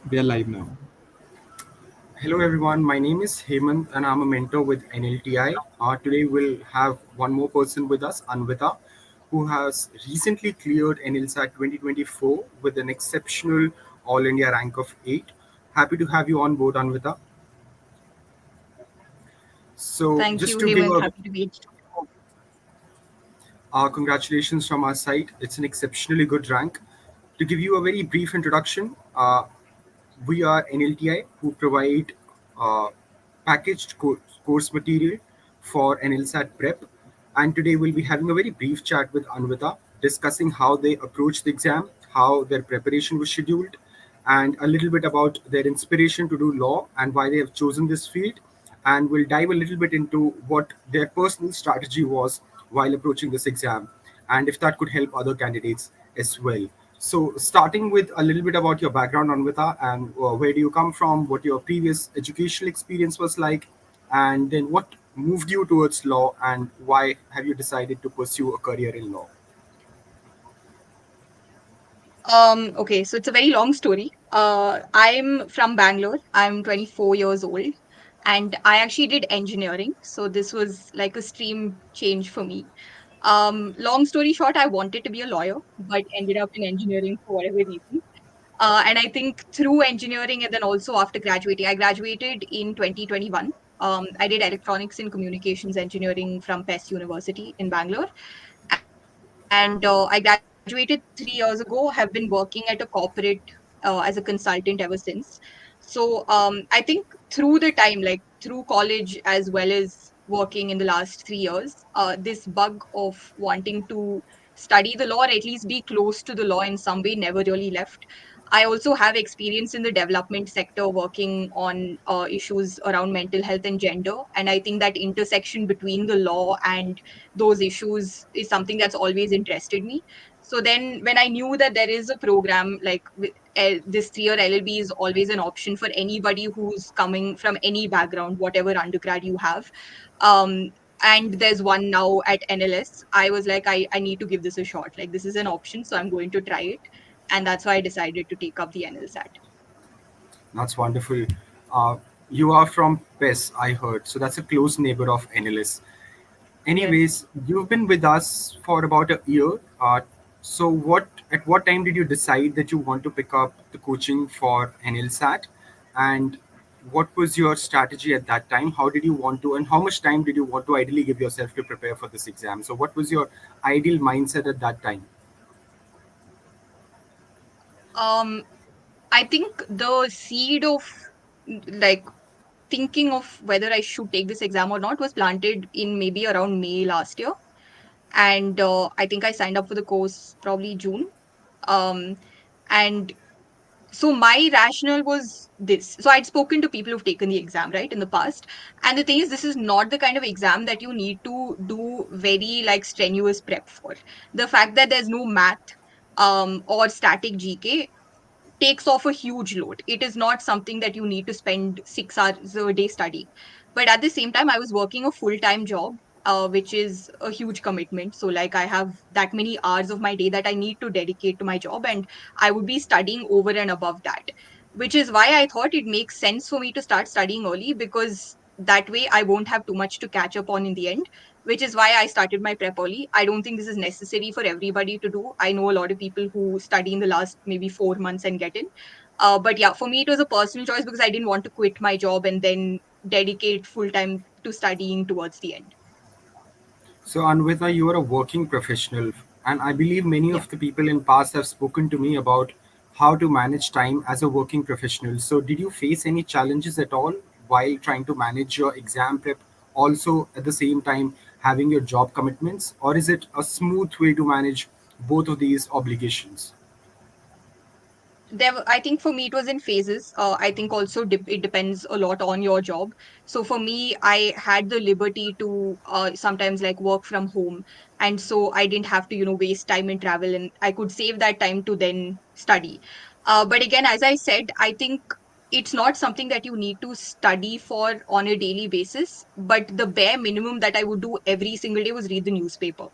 We are live now. Hello everyone, my name is Hemant and I'm a mentor with NLTI. Today we'll have one more person with us, Anvita, who has recently cleared NLSAT 2024 with an exceptional All India rank of 8. Happy to have you on board, Anvita. So Thank just you, to give Hemant. a Happy to be here. congratulations from our side, it's an exceptionally good rank. To give you a very brief introduction, we are NLTI who provide uh, packaged course material for NLSAT prep. And today we'll be having a very brief chat with Anvita, discussing how they approached the exam, how their preparation was scheduled, and a little bit about their inspiration to do law and why they have chosen this field. And we'll dive a little bit into what their personal strategy was while approaching this exam, and if that could help other candidates as well. So, starting with a little bit about your background, Anvita, and where do you come from, what your previous educational experience was like, and then what moved you towards law, and why have you decided to pursue a career in law? Okay, so it's a very long story. I'm from Bangalore. I'm 24 years old, and I actually did engineering. So this was like a stream change for me. Long story short, I wanted to be a lawyer, but ended up in engineering for whatever reason. And I think through engineering, and then also after graduating, I graduated in 2021. I did electronics and communications engineering from PES University in Bangalore. And I graduated 3 years ago, have been working at a corporate as a consultant ever since. So I think through the time, like through college as well as working in the last 3 years, this bug of wanting to study the law or at least be close to the law in some way never really left. I also have experience in the development sector working on issues around mental health and gender. And I think that intersection between the law and those issues is something that's always interested me. So then, when I knew that there is a program like this 3 year LLB is always an option for anybody who's coming from any background, whatever undergrad you have. Um, and there's one now at NLS. I was like, I need to give this a shot. Like, this is an option, so I'm going to try it. And that's why I decided to take up the NLSAT. That's wonderful. Uh, you are from PES, I heard, so that's a close neighbor of NLS. Yes. Anyways, you've been with us for about a year. So, at what time did you decide that you want to pick up the coaching for NLSAT, and what was your strategy at that time? How did you want to, and how much time did you want to ideally give yourself to prepare for this exam? So, what was your ideal mindset at that time? Um, I think the seed of like thinking of whether I should take this exam or not was planted in maybe around May last year. And I think I signed up for the course probably June. Um, and so my rationale was this. So I'd spoken to people who've taken the exam, right, in the past. And the thing is, this is not the kind of exam that you need to do very like strenuous prep for. The fact that there's no math or static GK takes off a huge load. It is not something that you need to spend 6 hours a day studying. But at the same time, I was working a full time job, which is a huge commitment. So, like, I have that many hours of my day that I need to dedicate to my job, and I would be studying over and above that, which is why I thought it makes sense for me to start studying early because that way I won't have too much to catch up on in the end, which is why I started my prep early. I don't think this is necessary for everybody to do. I know a lot of people who study in the last maybe 4 months and get in. But yeah, for me, it was a personal choice because I didn't want to quit my job and then dedicate full time to studying towards the end. So, Anvita, you are a working professional, and I believe many Yeah. of the people in past have spoken to me about how to manage time as a working professional. So, did you face any challenges at all while trying to manage your exam prep, also at the same time having your job commitments, or is it a smooth way to manage both of these obligations? I think for me it was in phases. I think also it depends a lot on your job. So for me, I had the liberty to sometimes like work from home, and so I didn't have to waste time in travel, and I could save that time to then study. But again, as I said, I think it's not something that you need to study for on a daily basis. But the bare minimum that I would do every single day was read the newspaper.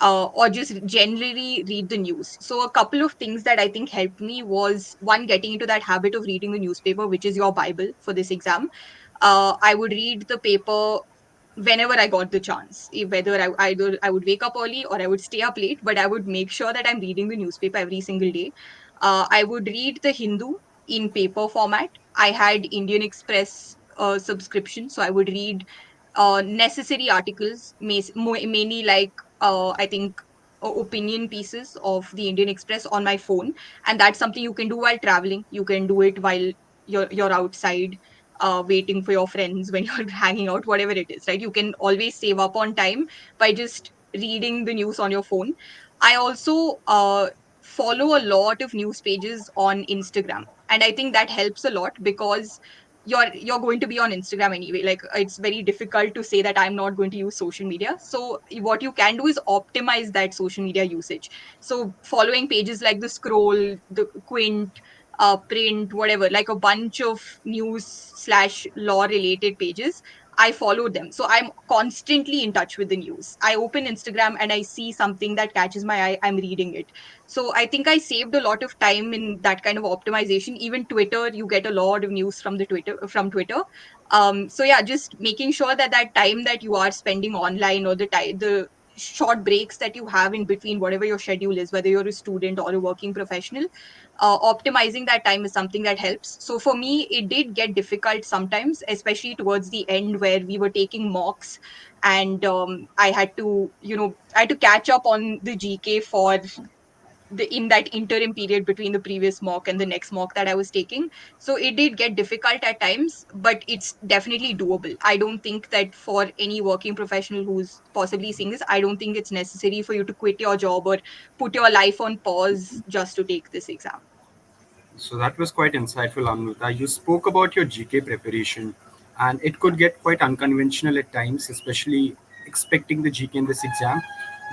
or just generally read the news. So, a couple of things that I think helped me was one, getting into that habit of reading the newspaper, which is your Bible for this exam. I would read the paper whenever I got the chance, whether either I would wake up early or I would stay up late, but I would make sure that I'm reading the newspaper every single day. I would read the Hindu in paper format. I had Indian Express subscription, so I would read necessary articles, mainly like I think opinion pieces of the Indian Express on my phone, and that's something you can do while traveling. You can do it while you're outside waiting for your friends when you're hanging out, whatever it is, right? You can always save up on time by just reading the news on your phone. I also follow a lot of news pages on Instagram, and I think that helps a lot because you're going to be on Instagram anyway. Like, it's very difficult to say that I'm not going to use social media. So what you can do is optimize that social media usage. So following pages like the Scroll, the Quint, Print, whatever, like a bunch of news slash law related pages, I follow them. So I'm constantly in touch with the news. I open Instagram and I see something that catches my eye, I'm reading it. So I think I saved a lot of time in that kind of optimization. Even Twitter, you get a lot of news from Twitter. So yeah, just making sure that that time that you are spending online, or the short breaks that you have in between whatever your schedule is, whether you're a student or a working professional, optimizing that time is something that helps. So for me, it did get difficult sometimes, especially towards the end where we were taking mocks, and I had to, I had to catch up on the GK for in that interim period between the previous mock and the next mock that I was taking. So it did get difficult at times, but it's definitely doable. I don't think that for any working professional who's possibly seeing this, I don't think it's necessary for you to quit your job or put your life on pause just to take this exam. So that was quite insightful, Amrita. You spoke about your GK preparation, and it could get quite unconventional at times, especially expecting the GK in this exam.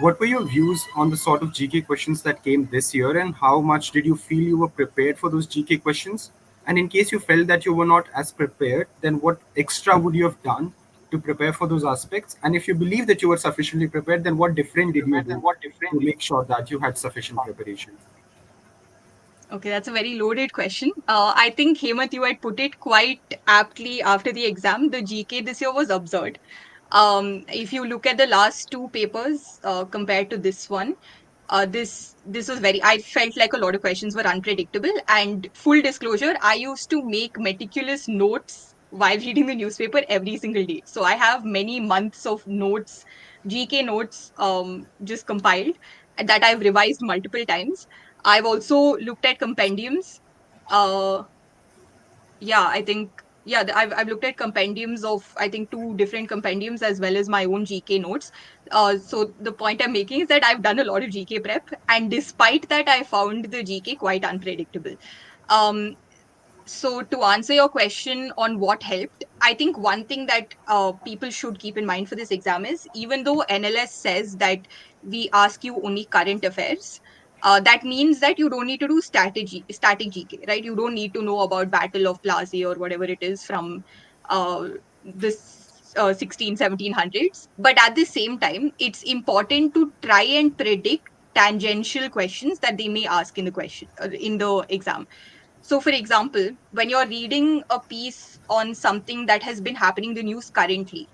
What were your views on the sort of GK questions that came this year, and how much did you feel you were prepared for those GK questions? And in case you felt that you were not as prepared, then what extra would you have done to prepare for those aspects? And if you believe that you were sufficiently prepared, then what different did you do to make sure that you had sufficient preparation? Okay, that's a very loaded question. I think, Hemant, you had put it quite aptly after the exam. The GK this year was absurd. If you look at the last two papers compared to this one, this was very, I felt like a lot of questions were unpredictable. And full disclosure, I used to make meticulous notes while reading the newspaper every single day. So I have many months of notes, GK notes, just compiled, that I've revised multiple times. I've also looked at compendiums. Uh, yeah, I think, yeah, I've looked at compendiums of, I think, two different compendiums as well as my own GK notes. So the point I'm making is that I've done a lot of GK prep, and despite that, I found the GK quite unpredictable. Um, so to answer your question on what helped, I think one thing that people should keep in mind for this exam is, even though NLS says that we ask you only current affairs, that means that you don't need to do static GK, right? You don't need to know about Battle of Plaze or whatever it is from this 16, 1700s. But at the same time, it's important to try and predict tangential questions that they may ask in the in the exam. So, for example, when you're reading a piece on something that has been happening in the news currently,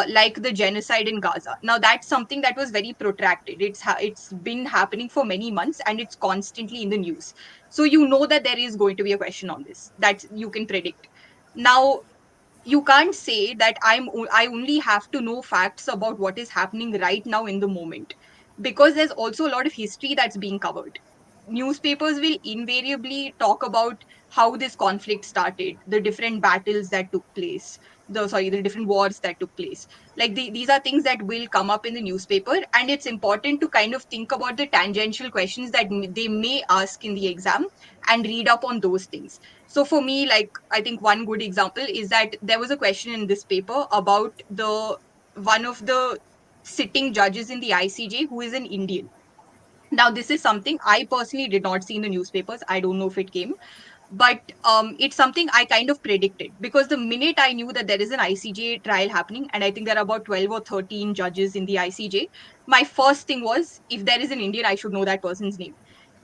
like the genocide in Gaza, now that's something that was very protracted. It's been happening for many months and it's constantly in the news. So you know that there is going to be a question on this that you can predict. Now, you can't say that I only have to know facts about what is happening right now in the moment, because there's also a lot of history that's being covered. Newspapers will invariably talk about how this conflict started, the different battles that took place, the different wars that took place. Like, these are things that will come up in the newspaper, and it's important to kind of think about the tangential questions that they may ask in the exam and read up on those things. So for me, like, I think one good example is that there was a question in this paper about the one of the sitting judges in the ICJ who is an Indian. Now, this is something I personally did not see in the newspapers. I don't know if it came, but it's something I kind of predicted, because the minute I knew that there is an ICJ trial happening, and I think there are about 12 or 13 judges in the ICJ, my first thing was, if there is an Indian, I should know that person's name,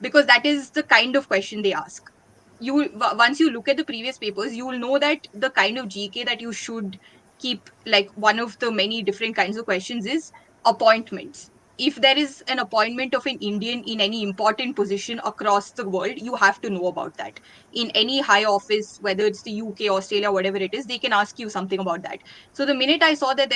because that is the kind of question they ask. Once you look at the previous papers, you will know that the kind of GK that you should keep, like one of the many different kinds of questions is appointments. If there is an appointment of an Indian in any important position across the world, you have to know about that. In any high office, whether it's the UK, Australia, whatever it is, they can ask you something about that. So the minute I saw that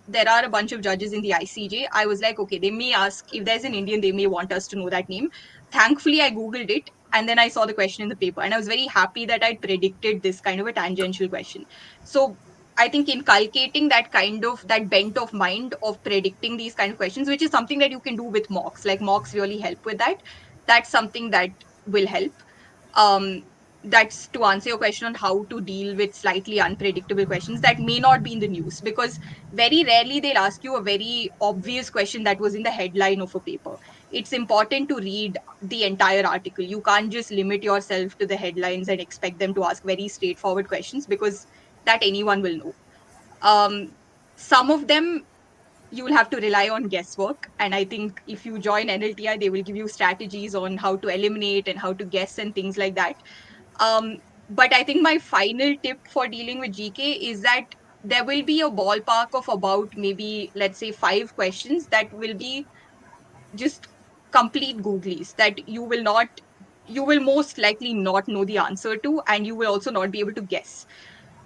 there are a bunch of judges in the ICJ, I was like, okay, they may ask, if there's an Indian, they may want us to know that name. Thankfully, I googled it, and then I saw the question in the paper, and I was very happy that I predicted this kind of a tangential question. So I think inculcating that kind of that bent of mind of predicting these kind of questions, which is something that you can do with mocks, like mocks really help with that. That's something that will help. um that's to answer your question on how to deal with slightly unpredictable questions that may not be in the news, because very rarely they'll ask you a very obvious question that was in the headline of a paper. It's important to read the entire article. You can't just limit yourself to the headlines and expect them to ask very straightforward questions, because that anyone will know. Some of them you will have to rely on guesswork. And I think if you join NLTI, they will give you strategies on how to eliminate and how to guess and things like that. um, but I think my final tip for dealing with GK is that there will be a ballpark of about, maybe let's say, 5 questions that will be just complete googlies, that you will most likely not know the answer to, and you will also not be able to guess.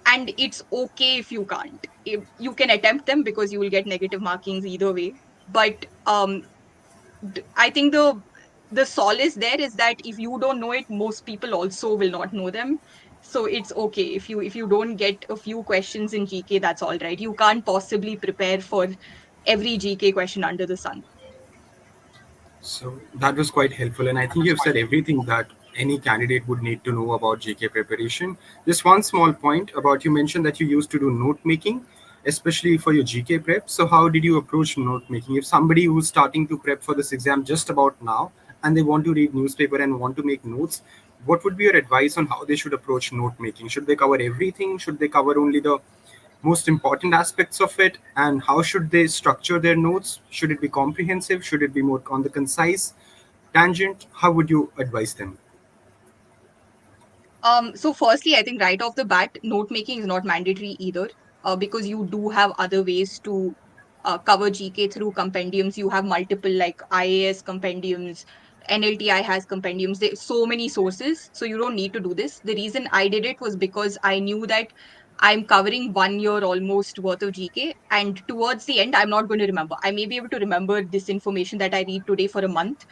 And it's okay if you can't. If you can attempt them, because you will get negative markings either way. But I think the solace there is that if you don't know it, most people also will not know them. So it's okay if you don't get a few questions in GK. That's all right. You can't possibly prepare for every GK question under the sun. So that was quite helpful, and I think you've said everything that any candidate would need to know about GK preparation. Just one small point about, you mentioned that you used to do note making, especially for your GK prep. So how did you approach note making? If somebody who's starting to prep for this exam just about now and they want to read newspaper and want to make notes, what would be your advice on how they should approach note making? Should they cover everything? Should they cover only the most important aspects of it, and how should they structure their notes? Should it be comprehensive? Should it be more on the concise tangent? How would you advise them? So firstly, I think right off the bat, note making is not mandatory either, because you do have other ways to cover GK through compendiums. You have multiple, like IAS compendiums, NLTI has compendiums. There's so many sources, so you don't need to do this. The reason I did it was because I knew that I'm covering 1 year almost worth of GK, and towards the end, I'm not going to remember. I may be able to remember this information that I read today for a month,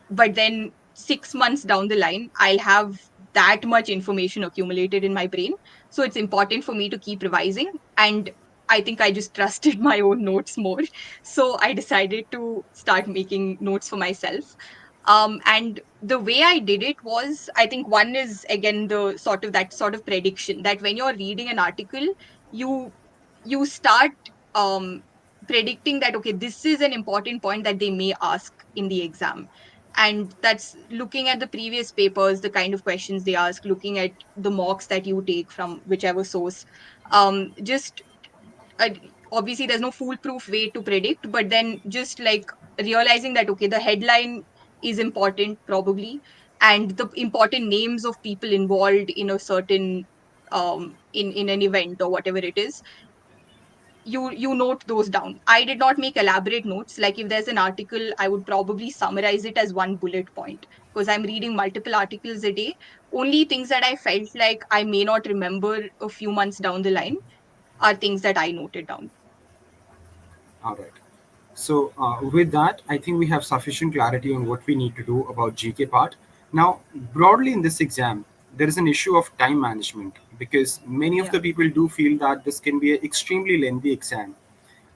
but then 6 months down the line, I'll have that much information accumulated in my brain. So it's important for me to keep revising. And I think I just trusted my own notes more. So I decided to start making notes for myself. And the way I did it was, I think one is again the sort of prediction that when you're reading an article, you you start um, predicting that, okay, this is an important point that they may ask in the exam. And that's looking at the previous papers, the kind of questions they ask, looking at the mocks that you take from whichever source. Just uh, Obviously there's no foolproof way to predict, but then just like realizing that, okay, the headline is important probably, and the important names of people involved in a certain in an event or whatever it is, you note those down. I did not make elaborate notes. Like if there's an article, I would probably summarize it as one bullet point, because I'm reading multiple articles a day. Only things that I felt like I may not remember a few months down the line are things that I noted down. All right. So with that, I think we have sufficient clarity on what we need to do about GK part. Now, broadly in this exam, there is an issue of time management, because many of Yeah. the people do feel that this can be an extremely lengthy exam,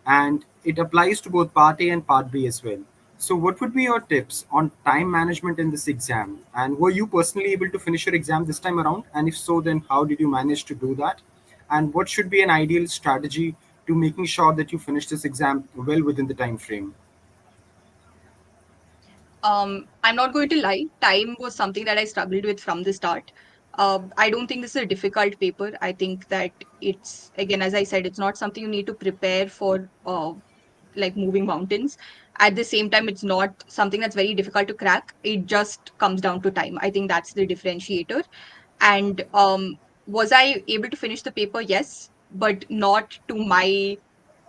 and it applies to both part A and part B as well. So, what would be your tips on time management in this exam? And were you personally able to finish your exam this time around? And if so, then how did you manage to do that? And what should be an ideal strategy to making sure that you finish this exam well within the time frame? I'm not going to lie, time was something that I struggled with from the start. I don't think this is a difficult paper. I think that it's, again, as I said, it's not something you need to prepare for like moving mountains. At the same time, it's not something that's very difficult to crack. It just comes down to time. I think that's the differentiator. And was I able to finish the paper? Yes, but not to my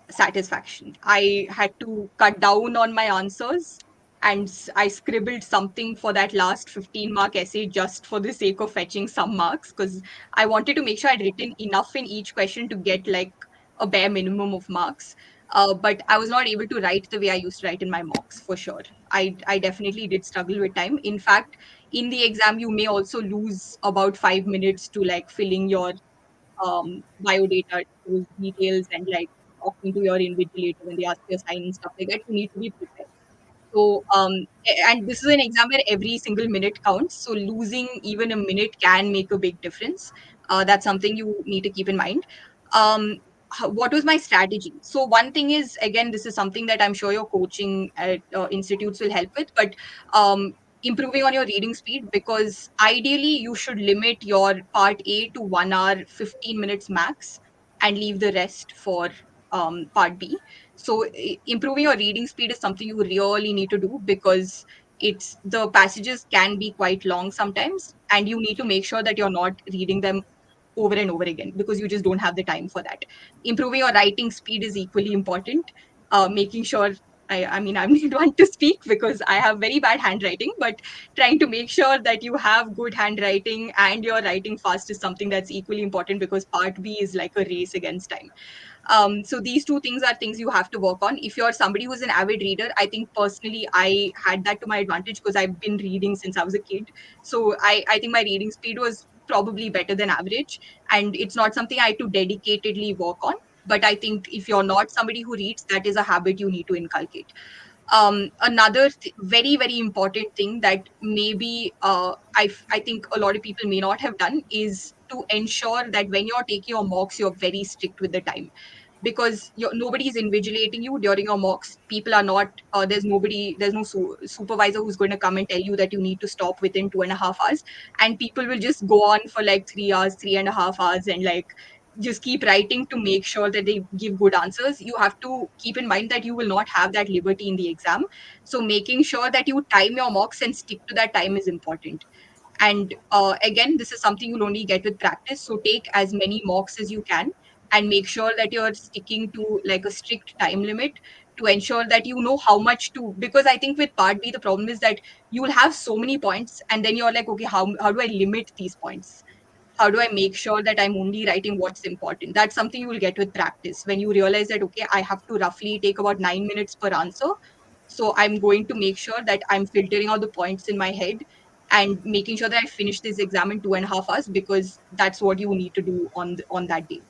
satisfaction. I had to cut down on my answers, and I scribbled something for that last 15-mark essay just for the sake of fetching some marks, because I wanted to make sure I'd written enough in each question to get like a bare minimum of marks. But I was not able to write the way I used to write in my mocks for sure. I definitely did struggle with time. In fact, in the exam, you may also lose about 5 minutes to like filling your biodata, those details, and like talking to your invigilator when they ask you a sign and stuff like that. You need to be prepared. So, and this is an exam where every single minute counts. So, losing even a minute can make a big difference. That's something you need to keep in mind. What was my strategy? So, one thing is, again, this is something that I'm sure your coaching at institutes will help with, but um, improving on your reading speed, because ideally you should limit your part A to 1 hour, 15 minutes max, and leave the rest for part B. So improving your reading speed is something you really need to do, because it's the passages can be quite long sometimes, and you need to make sure that you're not reading them over and over again, because you just don't have the time for that. Improving your writing speed is equally important. Making sure, I mean, I'm not one to speak because I have very bad handwriting, but trying to make sure that you have good handwriting and you're writing fast is something that's equally important, because part B is like a race against time. So these two things are things you have to work on. If you're somebody who's an avid reader, I think personally I had that to my advantage because I've been reading since I was a kid. So I think my reading speed was probably better than average. And it's not something I had to dedicatedly work on. But I think if you're not somebody who reads, that is a habit you need to inculcate. Another very very important thing that maybe I think a lot of people may not have done is to ensure that when you're taking your mocks, you're very strict with the time, because nobody is invigilating you during your mocks. People are not, there's no supervisor who's going to come and tell you that you need to stop within 2.5 hours. And people will just go on for like 3 hours, 3.5 hours, and like just keep writing to make sure that they give good answers. You have to keep in mind that you will not have that liberty in the exam. So making sure that you time your mocks and stick to that time is important. And again, this is something you'll only get with practice. So take as many mocks as you can, and make sure that you're sticking to like a strict time limit, to ensure that you know how much to. Because I think with part B, the problem is that you will have so many points, and then you're like, okay, how do I limit these points? How do I make sure that I'm only writing what's important? That's something you will get with practice. When you realize that, okay, I have to roughly take about 9 minutes per answer. So I'm going to make sure that I'm filtering out the points in my head and making sure that I finish this exam in 2.5 hours, because that's what you need to do on that day.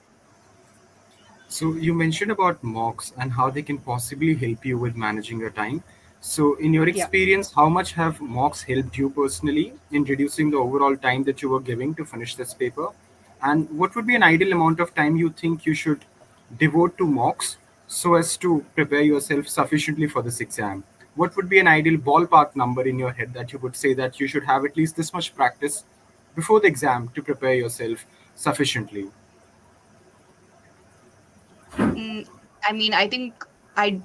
So you mentioned about mocks and how they can possibly help you with managing your time. So in your Yeah. experience, how much have mocks helped you personally in reducing the overall time that you were giving to finish this paper? And what would be an ideal amount of time you think you should devote to mocks so as to prepare yourself sufficiently for this exam? What would be an ideal ballpark number in your head that you would say that you should have at least this much practice before the exam to prepare yourself sufficiently? Mm, I mean, I think I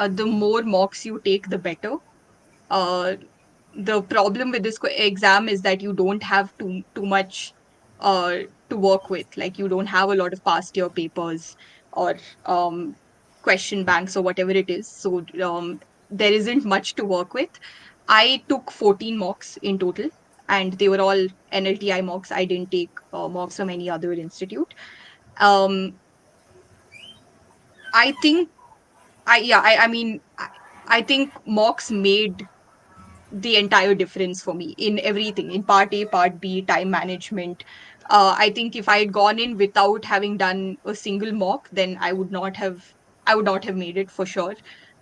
the more mocks you take, the better. Uh, the problem with this exam is that you don't have too much uh, to work with. Like you don't have a lot of past year papers or um, question banks or whatever it is. So there isn't much to work with. I took 14 mocks in total, and they were all NLTI mocks. I didn't take mocks from any other institute. Um, I think I mean I think mocks made the entire difference for me in everything, in part A, part B, time management. I think if I had gone in without having done a single mock, then I would not have made it for sure,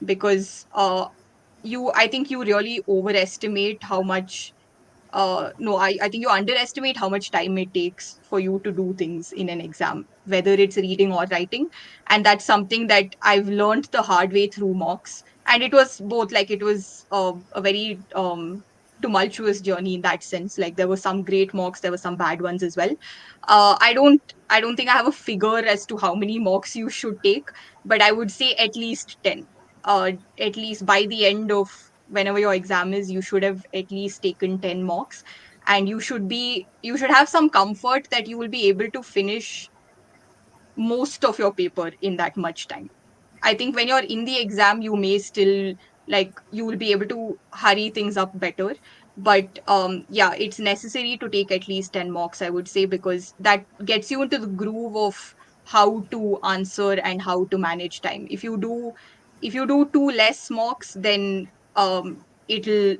because I think you really overestimate how much no, I think you underestimate how much time it takes for you to do things in an exam, whether it's reading or writing. And that's something that I've learned the hard way through mocks. And it was both, like, it was a very tumultuous journey in that sense. Like, there were some great mocks, there were some bad ones as well. I don't think I have a figure as to how many mocks you should take, but I would say at least 10. at least by the end of whenever your exam is, you should have at least taken 10 mocks, and you should have some comfort that you will be able to finish most of your paper in that much time. I think when you're in the exam, you may still, like, you will be able to hurry things up better. But yeah, it's necessary to take at least 10 mocks, I would say, because that gets you into the groove of how to answer and how to manage time. If you do two less mocks, then it'll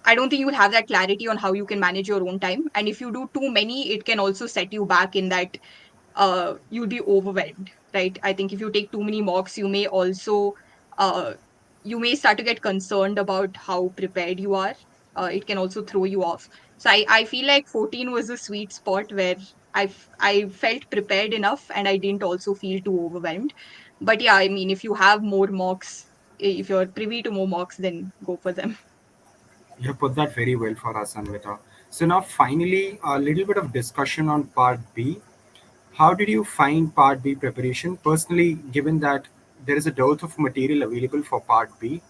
I don't think you will have that clarity on how you can manage your own time. And if you do too many, it can also set you back in that you'll be overwhelmed, right? I think if you take too many mocks, uh, you may start to get concerned about how prepared you are. It can also throw you off. So I feel like 14 was a sweet spot where I felt prepared enough and I didn't also feel too overwhelmed. But yeah, I mean, if you have more mocks, if you're privy to more mocks, then go for them. You put that very well for us, Anvita. So now, finally, a little bit of discussion on Part B. How did you find Part B preparation? Personally, given that there is a dearth of material available for Part B,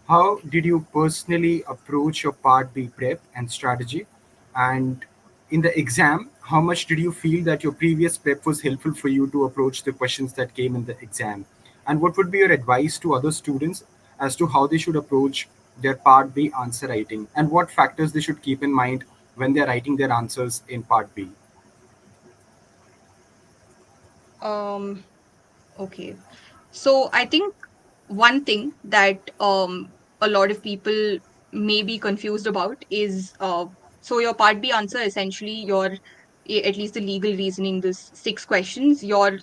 how did you personally approach your Part B prep and strategy? And in the exam, how much did you feel that your previous prep was helpful for you to approach the questions that came in the exam? And what would be your advice to other students as to how they should approach their Part B answer writing and what factors they should keep in mind when they're writing their answers in Part B? Um, okay. So I think one thing that a lot of people may be confused about is so your part B answer, essentially your at least the legal reasoning, this six questions, you're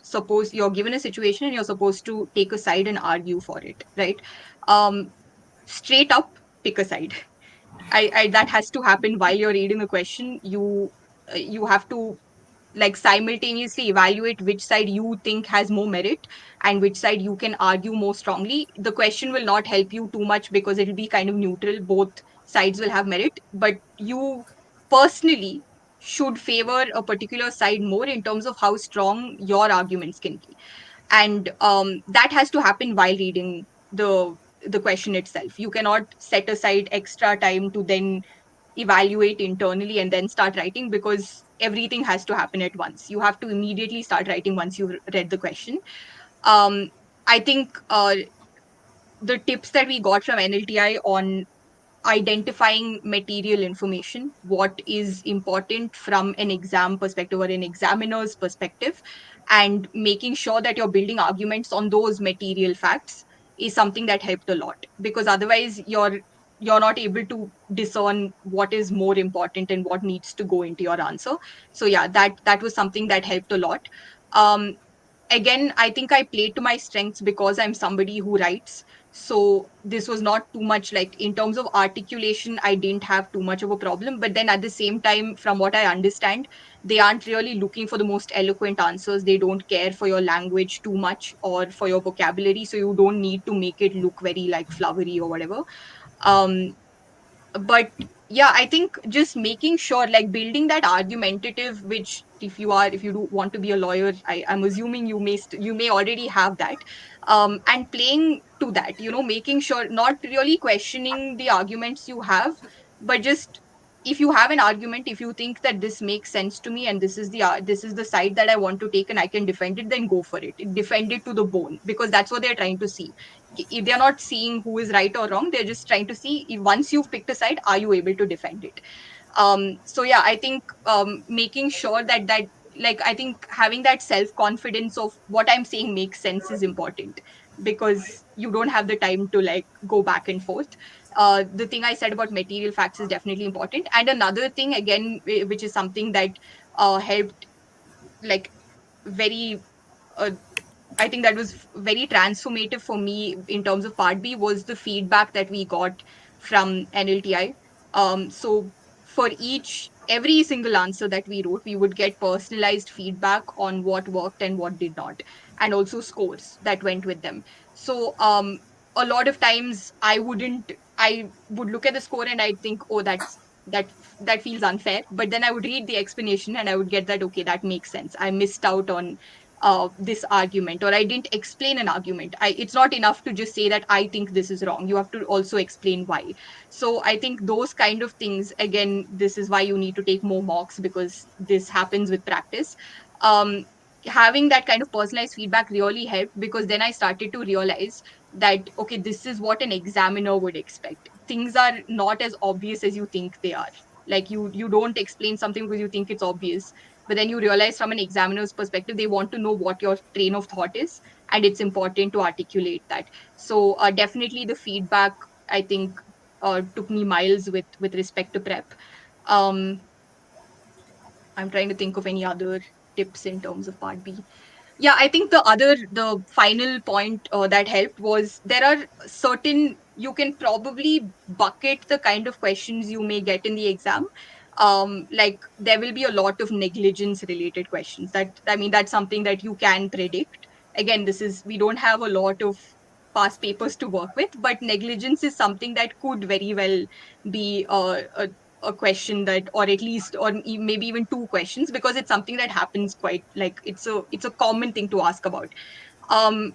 given a situation and you're supposed to take a side and argue for it, right? um Straight up pick a side. I That has to happen while you're reading the question. You have to, like, simultaneously evaluate which side you think has more merit and which side you can argue more strongly. The question will not help you too much because it'll be kind of neutral. Both sides will have merit, but you personally should favor a particular side more in terms of how strong your arguments can be. And that has to happen while reading the question itself. You cannot set aside extra time to then evaluate internally and then start writing, because everything has to happen at once. You have to immediately start writing once you've read the question. um, I think the tips that we got from NLTI on identifying material information, what is important from an exam perspective or an examiner's perspective, and making sure that you're building arguments on those material facts is something that helped a lot, because otherwise you're not able to discern what is more important and what needs to go into your answer. So yeah, that was something that helped a lot. um Again, I think I played to my strengths because I'm somebody who writes. So this was not too much, like, in terms of articulation, I didn't have too much of a problem. But then at the same time, from what I understand, they aren't really looking for the most eloquent answers. They don't care for your language too much or for your vocabulary. So you don't need to make it look very, like, flowery or whatever. Um, but yeah, I think just making sure, like, building that argumentative, which if you do want to be a lawyer, I'm assuming you may already have that. And playing to that, making sure, not really questioning the arguments you have, but just, if you have an argument, if you think that this makes sense to me and this is the side that I want to take and I can defend it, then go for it. Defend it to the bone, because that's what they're trying to see. If they're not seeing who is right or wrong, they're just trying to see, if once you've picked a side, are you able to defend it? So yeah, I think making sure that like, I think having that self confidence of what I'm saying makes sense is important, because you don't have the time to, like, go back and forth. The thing I said about material facts is definitely important. And another thing, again, which is something that helped, like, very uh, I think that was very transformative for me in terms of Part B, was the feedback that we got from NLTI. So for every single answer that we wrote, we would get personalized feedback on what worked and what did not, and also scores that went with them. So a lot of times I would look at the score and I'd think, oh, that that feels unfair. But then I would read the explanation and I would get that, okay, that makes sense. I missed out on this argument, or I didn't explain an argument. It's not enough to just say that I think this is wrong. You have to also explain why. So I think those kind of things, again, this is why you need to take more mocks, because this happens with practice. Um, Having that kind of personalized feedback really helped, because then I started to realize that, okay, this is what an examiner would expect. Things are not as obvious as you think they are. Like, you don't explain something because you think it's obvious, but then you realize from an examiner's perspective they want to know what your train of thought is, and it's important to articulate that. So definitely the feedback, I think, took me miles with respect to prep. um I'm trying to think of any other tips in terms of part B. Yeah, I think the final point that helped was, there are certain, you can probably bucket the kind of questions you may get in the exam. Like, there will be a lot of negligence related questions. That, I mean, that's something that you can predict. Again, this is, we don't have a lot of past papers to work with, but negligence is something that could very well be a question that, or at least, or maybe even two questions, because it's something that happens quite, like, it's a common thing to ask about. um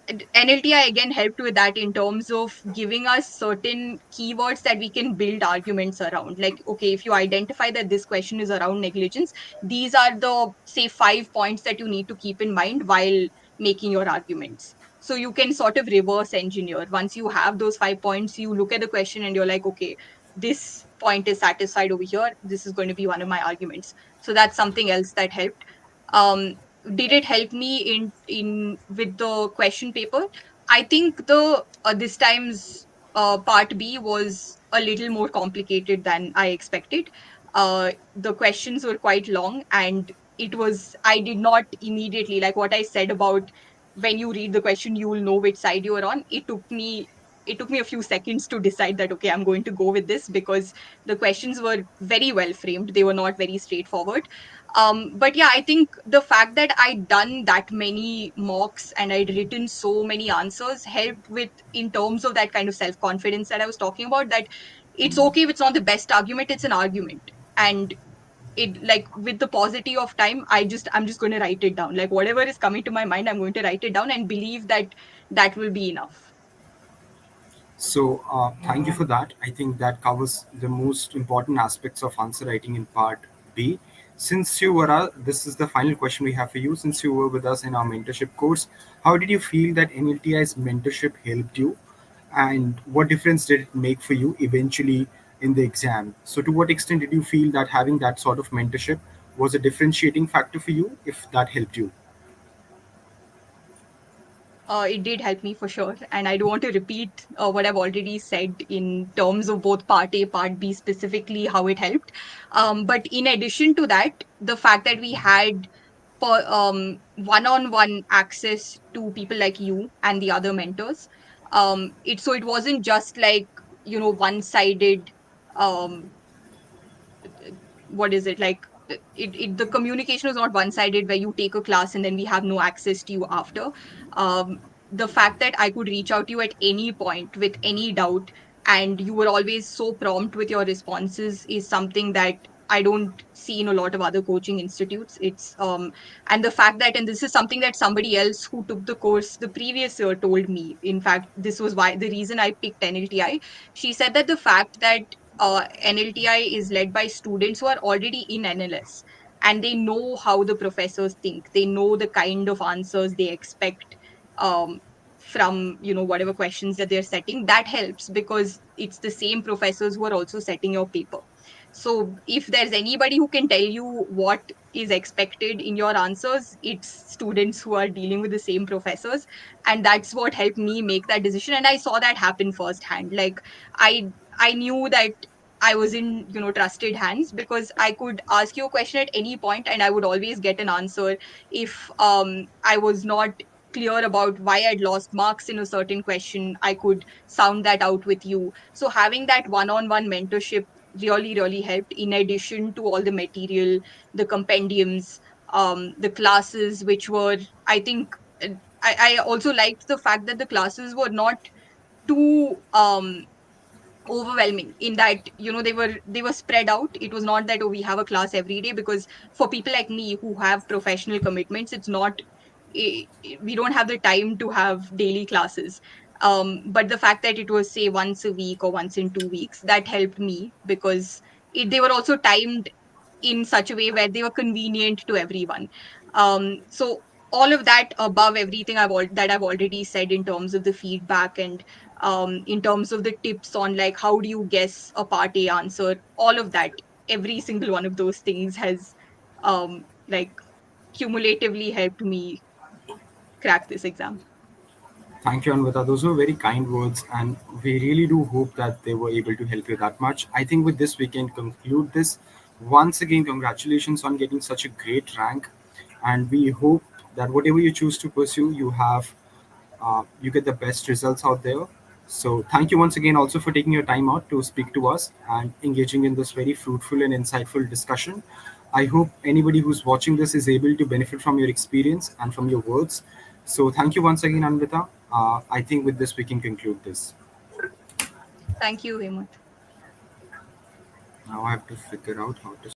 NLTI again helped with that, in terms of giving us certain keywords that we can build arguments around. Like, okay, if you identify that this question is around negligence, these are the, say, 5 points that you need to keep in mind while making your arguments. So you can sort of reverse engineer. Once you have those 5 points, you look at the question and you're like, okay, this point is satisfied over here. This is going to be one of my arguments. So that's something else that helped. Um, did it help me in with the question paper? I think the this time's part B was a little more complicated than I expected. The questions were quite long, and it was, I did not immediately, like what I said about, when you read the question you will know which side you are on. It took me a few seconds to decide that, okay, I'm going to go with this, because the questions were very well framed. They were not very straightforward. But yeah, I think the fact that I'd done that many mocks and I'd written so many answers helped with, in terms of that kind of self confidence that I was talking about, that it's okay if it's not the best argument, it's an argument. And it, like, with the paucity of time, I'm just going to write it down. Like, whatever is coming to my mind, I'm going to write it down and believe that that will be enough. So, thank you for that. I think that covers the most important aspects of answer writing in part B. Since you were, this is the final question we have for you. Since you were with us in our mentorship course, how did you feel that NLTI's mentorship helped you, and what difference did it make for you eventually in the exam? So, to what extent did you feel that having that sort of mentorship was a differentiating factor for you, if that helped you? It did help me for sure. And I don't want to repeat what I've already said in terms of both part A, part B, specifically how it helped. But in addition to that, the fact that we had one-on-one access to people like you and the other mentors, it wasn't just like, one-sided. Um, what is it like? The communication was not one sided, where you take a class and then we have no access to you after. um, the fact that I could reach out to you at any point with any doubt, and you were always so prompt with your responses, is something that I don't see in a lot of other coaching institutes. And the fact that, and this is something that somebody else who took the course the previous year told me. In fact, this was why the reason I picked NLTI. She said that the fact that NLTI is led by students who are already in NLS, and they know how the professors think. They know the kind of answers they expect um, from whatever questions that they're setting. That helps, because it's the same professors who are also setting your paper. So if there's anybody who can tell you what is expected in your answers, it's students who are dealing with the same professors. And that's what helped me make that decision. And I saw that happen firsthand. Like, I I knew that I was in, trusted hands, because I could ask you a question at any point and I would always get an answer. If I was not clear about why I'd lost marks in a certain question, I could sound that out with you. So having that one-on-one mentorship really, really helped, in addition to all the material, the compendiums, the classes, which were, I think, I also liked the fact that the classes were not too overwhelming, in that they were spread out. It was not that, oh, we have a class every day, because for people like me who have professional commitments, it's not we don't have the time to have daily classes. But the fact that it was, say, once a week or once in 2 weeks, that helped me because they were also timed in such a way where they were convenient to everyone. So all of that above everything that I've already said in terms of the feedback and in terms of the tips on like how do you guess a part A answer, all of that, every single one of those things has like cumulatively helped me crack this exam. Thank you, Anvita. Those were very kind words, and we really do hope that they were able to help you that much. I think with this, we can conclude this. Once again, congratulations on getting such a great rank, and we hope that whatever you choose to pursue, you get the best results out there. So, thank you once again also for taking your time out to speak to us and engaging in this very fruitful and insightful discussion. I hope anybody who's watching this is able to benefit from your experience and from your words. So, thank you once again, Anvita. I think with this, we can conclude this. Thank you, Hemant. Now, I have to figure out how to